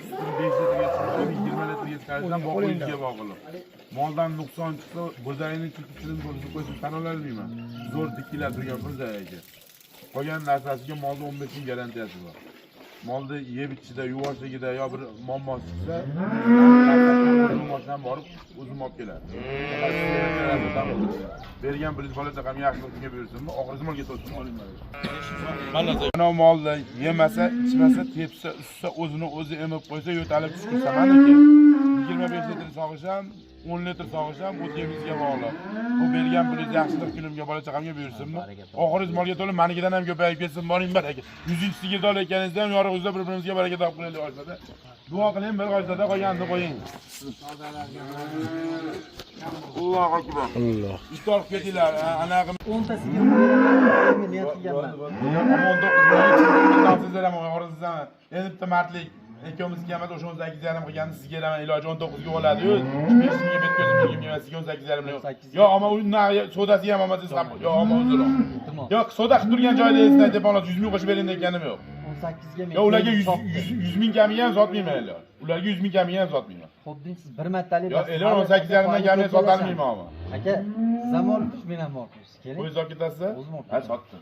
sütünü 5 litrga chiqarib 20 litrga chiqarishdan boquvchiga bog'liq. Moldan nuqson chiqsa, bo'zayini chutishini bo'lib qo'ysa tan ololmayman. Zo'r dikkilar turgan bo'zayga. Qolgan narsasiga molda 15 kun garantiyasi bor. Molda yeb ichida, yuvvoshligida yo bir muammo chiqsa, mashinadan borib o'zim olib keladi. Bergan pulingiz bola chaqam yaxshilikka buyursinmi, oxirgi molga to'lsin olmayman. Mana molda yemasa, ichmasa, tepsa, ussa, o'zini o'zi emib qo'ysa, yo'talib tushirsa meniki 25 litr sog'isham, 10 litr sog'isham o'tiyimizga bog'liq. Bu bergan pulingiz yaxshilik kunimga bola chaqamga buyursinmi? Oxirgi molga to'lib, menikidan ham ko'payib ketsin, boring baraka. 100-sigirda olayotganingizda ham yorug'ingizda bir-birimizga baraka topib qo'yaylik oshada. Duo qiling, bir oshada qolganini qo'ying. Allohu akbar. Alloh. Iftor ketinglar, anaqa 10 ta sigirni niyat qilganman. 19 sizlar ham oxirgizdan endi bitta martlik ikkomiz kelmadi, o'sha 18.5 qilganni sizga ham iloji 19 ga bo'ladi-yu. 5 mingga bitkazib bergan 18.5 yo, ammo uni sodasi ham olmasiz ham. Yo, ammo o'ziroq. Yo'q, soda qilib turgan joyda esingizda deb olasiz 100 ming qo'shib bering deganim yo'q. 18 ga men. Yo, ularga 100 ming kamiga ham sotmayman. Ularga 100 ming kamiga ham sotmayman. Xo'p, siz bir martalik. Yo, 18.5 dan kamiga sotolmayman ama. Aka, zamon kuch men ham bor. Keling. O'zingiz olib ketasiz? Ha, sotdim.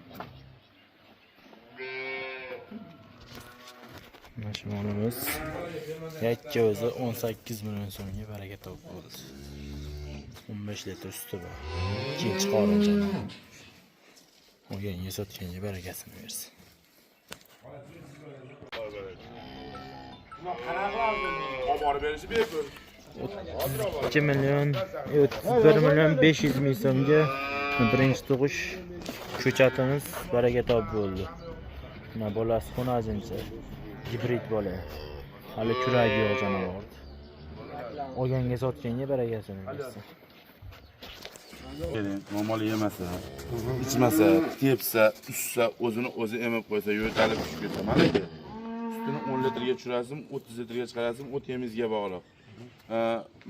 Mashinamiz yakka o'zi 18 million so'mga baraka topib bo'ldi. 15 litr suti bor. Ikkinchi qorinjon. O'ganga sotganga barakasini bersin. Olib berishi bepul. 2 million 31 million 500 ming so'mga birinchi tug'ish ko'chatimiz baraka topib bo'ldi. Mana bolasi xonajincha gibrid bola. Hali kuragi yo'q jonivor. Olganga sotganga barakasini bersin. Keling, normal yemasa, ichmasa, tepsa, ussa, o'zini o'zi emib qo'ysa, yo'talib tushib ketsa, meniki sutini 10 litrga tushirasim, 30 litrga chiqarasim, o't yemizga bog'liq.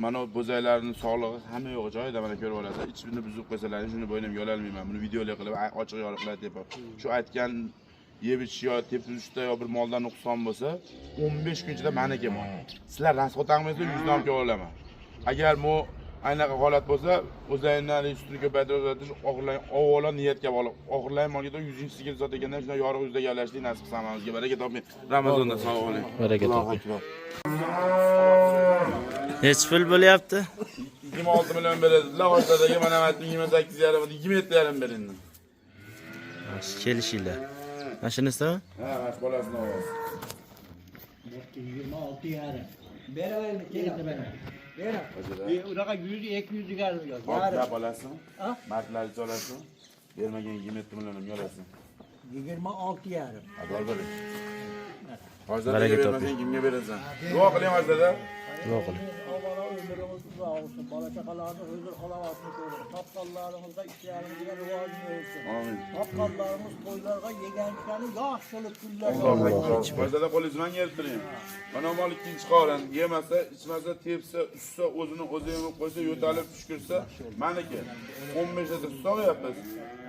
Mana bo'zaylarning sog'lig'i hamma yo'q joyida, mana ko'rib olasiz. Ichini buzib qo'ysalaring, shuni bo'ynam yololmayman. Buni videolar qilib, ochiq yoriqlar deb. Shu aytgan yeb ichish yo tepishda yo bir moldan nuqson bo'lsa, 15 kun ichida meniki mol. Sizlar rasxot olmaysiz, 100 dan olib olaman. Agar bu aynaqa holat bo'lsa, o'zayindan sutini ko'paytirib, oxirlayin avvalo niyatga bog'liq. Oxirlayin molga 100-sigir sotgandan shunday yorug' yuzda gaplashdik, nasib qilsa hammamizga baraka toping. Ramazonda sog' bo'ling. Baraka toping. Hech pul bo'lyapti? 26 million beradi. Lavozadagi mana 28.5 27.5 berildi. Yaxshi kelishinglar. Mashinasimi? Ha, mana bolasini ovoz. 26.5. Beraverdi, keladi. Bera. Unaqa 100-200 ga yozdi. Gap olasizmi? Martlarni olasizmi? Bermagan 27 millionum yolasizmi? 26.5. Adol bering. Hozirda bermasang kimga berasan? Duo qiling hozirda. Duo qiling. Avvalo umrimiz uzoq bo'lsin. Bola chaqalarni huzur halovatini ko'rsin. Topqanlarimizda ishlarimizga rivojini bo'lsin. Amin. Topqanlarimiz to'ylarga yeganchani yaxshilik kunlar. Hozirda qo'lingizdan kelib turing. Mana mol ikkinchi qorin, yemasa, ichmasa, tepsa, ussa, o'zini o'zi yemib qo'ysa, yo'talib tushkursa, meniki 15 litr sut sog'yapmiz.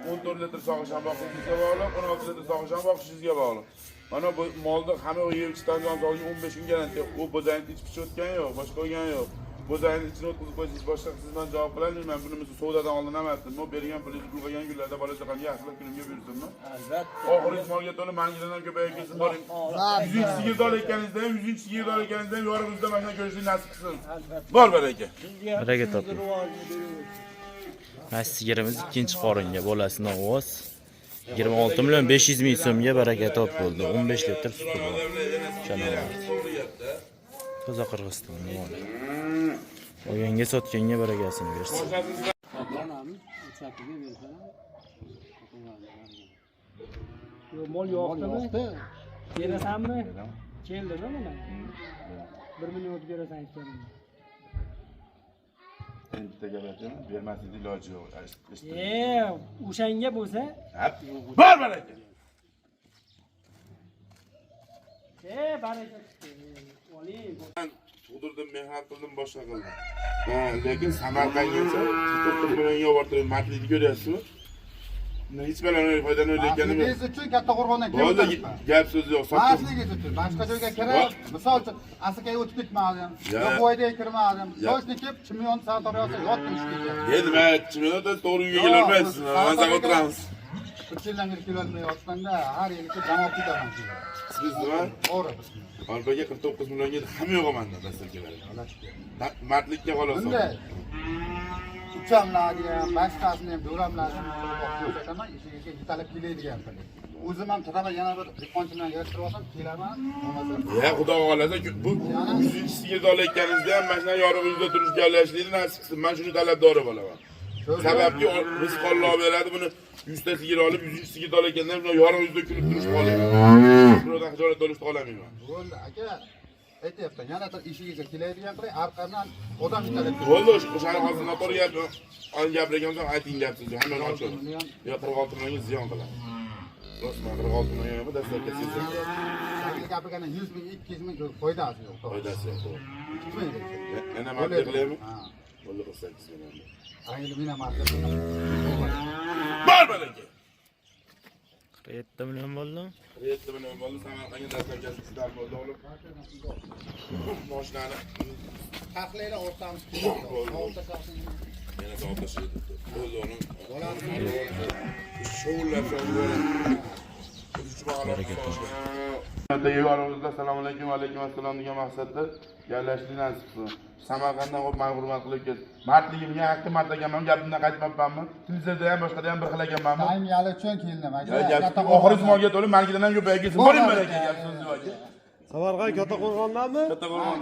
14 litr sog'isham boqishingizga bog'liq, 16 litr sog'isham boqishingizga bog'liq. Mana bu molda hamma yeb ichdan jon sog'liq 15 kun garantiya. U bo'zayni ichib o'tgan yo'q, boshqa olgan yo'q. Bo'zayni ichini o'tkazib qo'ysangiz boshqa sizdan javob qilaman. Buni biz savdodan oldin emasdim. Bu bergan pulingizni qilgan kunlarda bola chaqam yaxshilik kunimga buyursinmi? Albatta. Oxirgi molga to'lib, mengidan ham ko'payib ketsin, boring. 100-sigirda olayotganingizda ham, 100-sigirda olayotganingizda ham yorug'ingizda mana ko'rishni nasib qilsin. Bor baraka. Baraka toping. Mana sigirimiz ikkinchi qoringa bolasini ovoz 26 million 500 ming so'mga baraka top bo'ldi. 15 litr suti bor. Jonivor. Toza Qirg'iziston moli. Olganga sotganga barakasini bersin. Mol yo'qmi? Berasanmi? Keldimi mana? 1 million o'tib berasan aytganim. Endi bitta gap aytaman, bermaslik iloji yo'q. O'shanga bo'lsa, bor baraka. Baraka. Oling. Tug'dirdim, mehnat qildim, boshqa qildim. Lekin Samarqandgacha 40 millionga bortirib, martlikni ko'ryapsizmi? hech bilan foydani o'ylayotganim yo'q. Siz uchun katta qo'rg'ondan kelib Bo'ldi, turibman. gap so'z yo'q. Masligingiz uchun boshqa joyga kirib, misol uchun asakaga o'tib ketmadim. Yo bo'yda kirmadim. Sochni kep chimyon sartoriyasi yotdim ishga. Nima, chimyonda to'g'ri uyga kelolmaysiz. Mazaq o'tiramiz. 3 yildan beri kelolmay yotganda har yilga jamoat ketaman. Siz nima? To'g'ri. Albaga 49 millionga hamma yo'q manda dasturchilar. Mardlikka xolos. Bunday uchamlarni ham, boshqasini ham do'ramlarni ko'rsataman, ishiga yetalib keladigan puli. O'zim ham taqaba yana bir dehqonchi bilan yarashtirib olsam, kelaman. Bo'lmasa, Ya xudo xolasa bu 100-sigir olayotganingizda ham mana shu yorug'ingizda turishga joylashishni nasib qilsin. Men shuni talabdori bo'laman. Sababki rizq Alloh beradi, buni 100 ta sigir olib 100-sigir olayotganda buni yorug'ingizda kulib turishni qolayman. Biroq xijolat olishni qolamayman. bo'ldi aka. Aytyapman, yana bir ishingizga keladigan qilay, orqadan odam yetalib. Bo'ldi, o'shani hozir noto'g'ri gap gapirganimda ayting gapsiz. Hamma ochadi. Yo 46 millionga ziyon qiladi. Rostman 46 million emas, dastlabki sizga. Shakil gapirganda 100 ming, 200 ming foydasi yo'q. Foydasi yo'q. Chiqmaydi. Yana marta qilaymi? Bo'ldi, 48 million. Ayni men ham marta. Bor balaki. 47 million bo'ldi. 47 million bo'ldi. Samarqandga dastlabki sizlar bo'ldi o'g'lim. Mashinani Taxlaylar o'rtamiz. yana sovutashadi. Bo'ldi o'g'lim. Sho'rlar Assalomu alaykum va alaykum assalom degan maqsadda gaplashishni nasib qilsin. Samarqanddan qo'yib men hurmat qilib keldim. Mardligimga hakka martaganman, gapimdan qaytmabmanmi? Televizorda ham boshqada ham bir xil ekanmanmi? Time yali uchun keldim aka. Oxirgi zmonga to'lib, manikidan ham ko'payib ketsin. Boring baraka gap so'zni aka. Samarqand Kattaqo'rg'ondanmi? Kattaqo'rg'on.